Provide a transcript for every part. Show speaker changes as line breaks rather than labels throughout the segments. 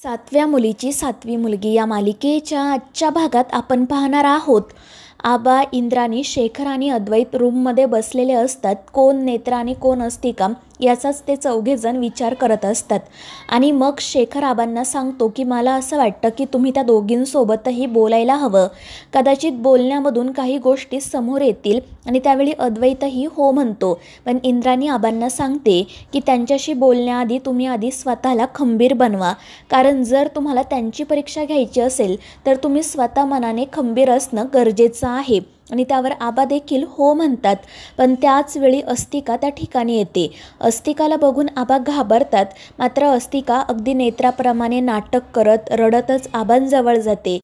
सातव्या मुलीची सातवी मुलगी या मालिकेच्या आजच्या भागात आपण पाहणार आहोत. आबा, इंद्राणी, शेखर आणि अद्वैत रूममध्ये बसलेले असतात. कोण नेत्रा आणि कोण अस्तिका याचाच ते चौघेजण विचार करत असतात. आणि मग शेखर आबांना सांगतो की मला असं वाटतं की तुम्ही त्या दोघींसोबतही बोलायला हवं. कदाचित बोलण्यामधून काही गोष्टी समोर येतील. आणि त्यावेळी अद्वैतही हो म्हणतो. पण इंद्राणी आबांना सांगते की त्यांच्याशी बोलण्याआधी तुम्ही आधी स्वतःला खंबीर बनवा. कारण जर तुम्हाला त्यांची परीक्षा घ्यायची असेल तर तुम्ही स्वतः मनाने खंबीर असणं गरजेचं आहे. आणि त्यावर आबा देखील हो म्हणतात. पण त्याच वेळी अस्तिका त्या ठिकाणी येते. अस्तिकाला बघून आबा घाबरतात. मात्र अस्तिका अगदी नेत्राप्रमाणे नाटक करत रडतच आबांजवळ जाते.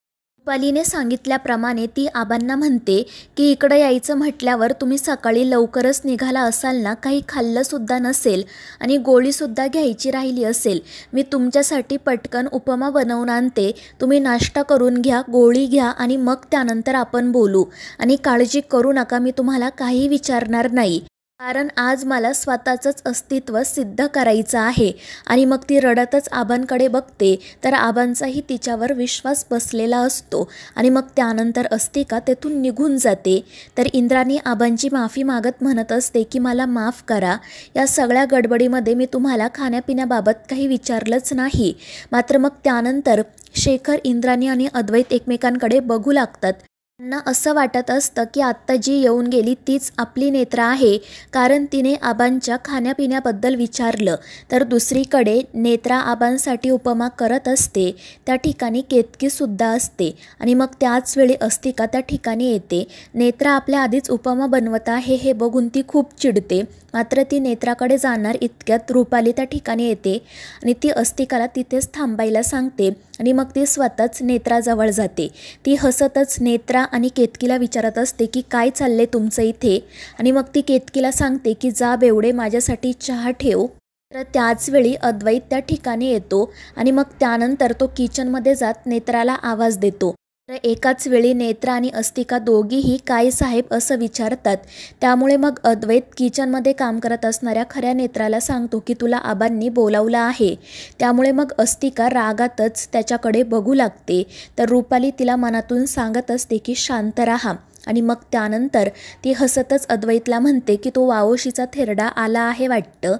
रुपालीने सांगितल्याप्रमाणे ती आबांना म्हणते की इकडं यायचं म्हटल्यावर तुम्ही सकाळी लवकरच निघाला असाल ना, काही खाल्लंसुद्धा नसेल आणि गोळीसुद्धा घ्यायची राहिली असेल. मी तुमच्यासाठी पटकन उपमा बनवून आणते. तुम्ही नाश्ता करून घ्या, गोळी घ्या आणि मग त्यानंतर आपण बोलू. आणि काळजी करू नका, मी तुम्हाला काही विचारणार नाही. कारण आज मला स्वतःचंच अस्तित्व सिद्ध करायचं आहे. आणि मग ती रडतच आबांकडे बघते तर आबांचाही तिच्यावर विश्वास बसलेला असतो. आणि मग त्यानंतर अस्तिका तेथून निघून जाते. तर इंद्राणी आबांची माफी मागत म्हणत असते की मला माफ करा. या सगळ्या गडबडीमध्ये मी तुम्हाला खाण्यापिण्याबाबत काही विचारलंच नाही. मात्र मग त्यानंतर शेखर, इंद्राणी आणि अद्वैत एकमेकांकडे बघू लागतात. त्यांना असं वाटत असतं की आत्ता जी येऊन गेली तीच आपली नेत्रा आहे. कारण तिने आबांच्या खाण्यापिण्याबद्दल विचारलं. तर दुसरीकडे नेत्रा आबांसाठी उपमा करत असते. त्या ठिकाणी केतकीसुद्धा असते. आणि मग त्याच वेळी अस्तिका त्या ठिकाणी येते. नेत्रा आपल्या आधीच उपमा बनवत आहे हे बघून ती खूप चिडते. मात्र ती नेत्राकडे जाणार इतक्यात रुपाली त्या ठिकाणी येते आणि ती अस्तिकाला तिथेच थांबायला सांगते. आणि मग ती स्वतःच नेत्राजवळ जाते. ती हसतच नेत्रा आणि केतकीला विचारत असते की काय चालले तुमचं इथे. आणि मग ती केतकीला सांगते की जा बेवडे, माझ्यासाठी चहा ठेव. तर त्याचवेळी अद्वैत त्या ठिकाणी येतो. आणि मग त्यानंतर तो किचनमध्ये जात नेत्राला आवाज देतो. तर एकाच वेळी नेत्रा आणि अस्तिका दोघीही काय साहेब असं विचारतात. त्यामुळे मग अद्वैत किचनमध्ये काम करत असणाऱ्या खऱ्या नेत्राला सांगतो की तुला आबांनी बोलावलं आहे. त्यामुळे मग अस्तिका रागातच त्याच्याकडे बघू लागते. तर रुपाली तिला मनातून सांगत असते की शांत राहा. आणि मग त्यानंतर ती हसतच अद्वैतला म्हणते की तो वावोशीचा थेरडा आला आहे वाटतं.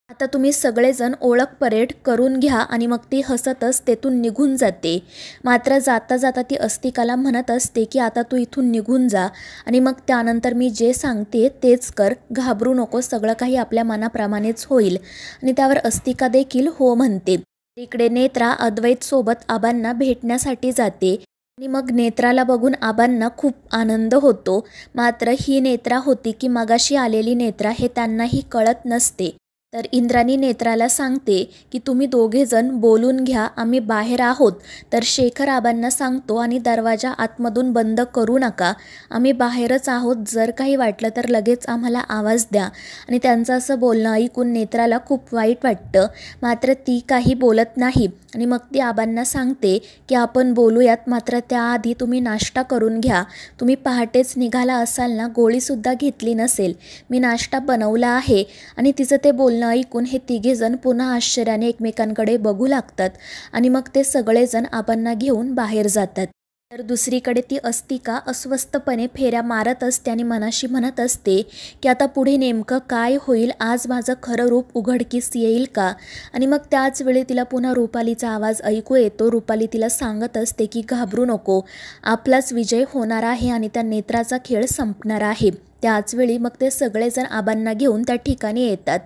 आता तुम्ही सगळेजण ओळख परेड करून घ्या. आणि मग ती हसतच तेथून निघून जाते. मात्र जाता जाता ती अस्तिकाला म्हणत असते की आता तू इथून निघून जा. आणि मग त्यानंतर मी जे सांगते तेच कर, घाबरू नको, सगळं काही आपल्या मनाप्रमाणेच होईल. आणि त्यावर अस्तिका देखील हो म्हणते. इकडे नेत्रा अद्वैत सोबत आबांना भेटण्यासाठी जाते. आणि मग नेत्राला बघून आबांना खूप आनंद होतो. मात्र ही नेत्रा होती की मगाशी आलेली नेत्रा हे त्यांनाही कळत नसते. तर इंद्राणी नेत्राला सांगते की तुम्ही दोघेजण बोलून घ्या, आम्ही बाहेर आहोत. तर शेखर आबांना सांगतो आणि दरवाजा आतमधून बंद करू नका, आम्ही बाहेरच आहोत, जर काही वाटलं तर लगेच आम्हाला आवाज द्या. आणि त्यांचं असं बोलणं ऐकून नेत्राला खूप वाईट वाटतं. मात्र ती काही बोलत नाही. आणि मग ती आबांना सांगते की आपण बोलूयात, मात्र त्याआधी तुम्ही नाश्ता करून घ्या. तुम्ही पहाटेच निघाला असाल ना, गोळीसुद्धा घेतली नसेल, मी नाश्ता बनवला आहे. आणि तिचं ते बोलणं ऐकून हे तिघेजण पुन्हा आश्चर्याने एकमेकांकडे बघू लागतात. आणि मग ते सगळेजण आबांना घेऊन बाहेर जातात. तर दुसरीकडे ती अस्तिका अस्वस्थपणे फेऱ्या मारत असते आणि मनाशी म्हणत असते की आता पुढे नेमकं काय होईल, आज माझं खरं रूप उघडकीस येईल का. आणि मग त्याच वेळी तिला पुन्हा रुपालीचा आवाज ऐकू येतो. रुपाली तिला सांगत असते की घाबरू नको, आपलाच विजय होणार आहे आणि त्या नेत्राचा खेळ संपणार आहे. त्याचवेळी मग ते सगळेजण आबांना घेऊन त्या ठिकाणी येतात.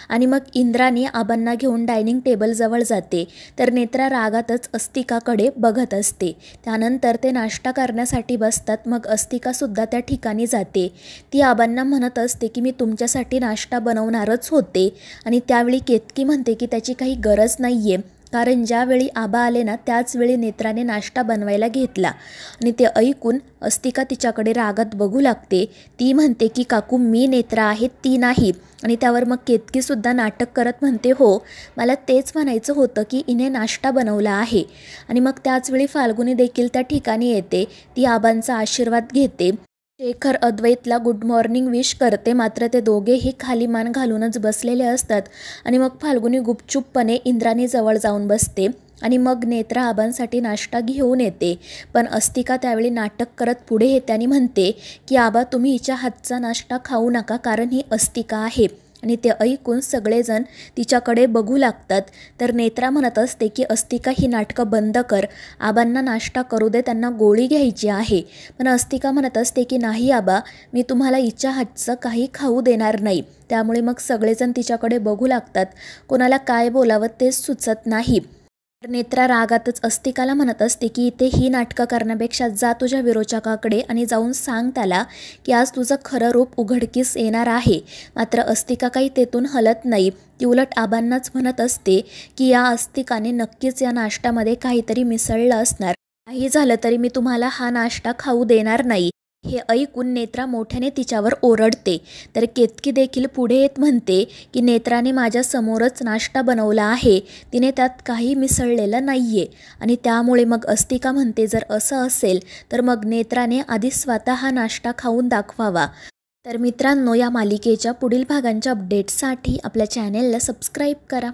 आणि मग इंद्राणी आबांना घेऊन डायनिंग टेबलजवळ जाते. तर नेत्रा रागातच अस्तिकाकडे बघत असते. त्यानंतर ते नाश्ता करण्यासाठी बसतात. मग अस्तिकासुद्धा त्या ठिकाणी जाते. ती आबांना म्हणत असते की मी तुमच्यासाठी नाश्ता बनवणारच होते. आणि त्यावेळी केतकी म्हणते की त्याची काही गरज नाही आहे. कारण ज्यावेळी आबा आले ना त्याचवेळी नेत्राने नाश्ता बनवायला घेतला. आणि ते ऐकून अस्तिका तिच्याकडे रागात बघू लागते. ती म्हणते की काकू, मी नेत्रा आहे, ती नाही. आणि त्यावर मग केतकीसुद्धा नाटक करत म्हणते हो, मला तेच म्हणायचं होतं की इने नाश्ता बनवला आहे. आणि मग त्याचवेळी फाल्गुनी देखील त्या ठिकाणी येते. ती आबांचा आशीर्वाद घेते. शेखर अद्वैतला गुड मॉर्निंग विश करते. मात्र ते दोघेही खाली मान घालूनच बसलेले असतात. आणि मग फाल्गुनी गुपचूपपणे इंद्राणीजवळ जाऊन बसते. आणि मग नेत्रा आबांसाठी नाश्ता घेऊन येते. पण अस्तिका त्यावेळी नाटक करत पुढे येते आणि म्हणते की आबा तुम्ही हिच्या हातचा नाश्ता खाऊ नका, कारण ही अस्तिका आहे. आणि ते ऐकून सगळेजण तिच्याकडे बघू लागतात. तर नेत्रा म्हणत असते की अस्तिका ही नाटकं बंद कर, आबांना नाश्ता करू दे, त्यांना गोळी घ्यायची आहे. पण अस्तिका म्हणत असते की नाही आबा, मी तुम्हाला हिच्या हातचं काही खाऊ देणार नाही. त्यामुळे मग सगळेजण तिच्याकडे बघू लागतात. कोणाला काय बोलावं तेच सुचत नाही. नेत्रा रागातच अस्तिकाला म्हणत असते की इथे ही नाटकं करण्यापेक्षा जा तुझ्या विरोचकाकडे आणि जाऊन सांग त्याला की आज तुझं खरं रूप उघडकीस येणार आहे. मात्र अस्तिका काही तेथून हलत नाही. ती उलट आबांनाच म्हणत असते की या अस्तिकाने नक्कीच या नाश्त्यामध्ये काहीतरी मिसळलं असणार. काही झालं तरी मी तुम्हाला हा नाश्ता खाऊ देणार नाही. हे ऐकून नेत्रा मोठ्याने तिच्यावर ओरडते. तर केतकी देखील पुढे येत म्हणते की नेत्राने माझ्या समोरच नाश्ता बनवला आहे, तिने त्यात काही मिसळलेलं नाही आहे. आणि त्यामुळे मग अस्तिका म्हणते जर असं असेल तर मग नेत्राने आधी स्वतः हा नाश्ता खाऊन दाखवावा. तर मित्रांनो, या मालिकेच्या पुढील भागांच्या अपडेट्ससाठी आपल्या चॅनेलला सबस्क्राईब करा.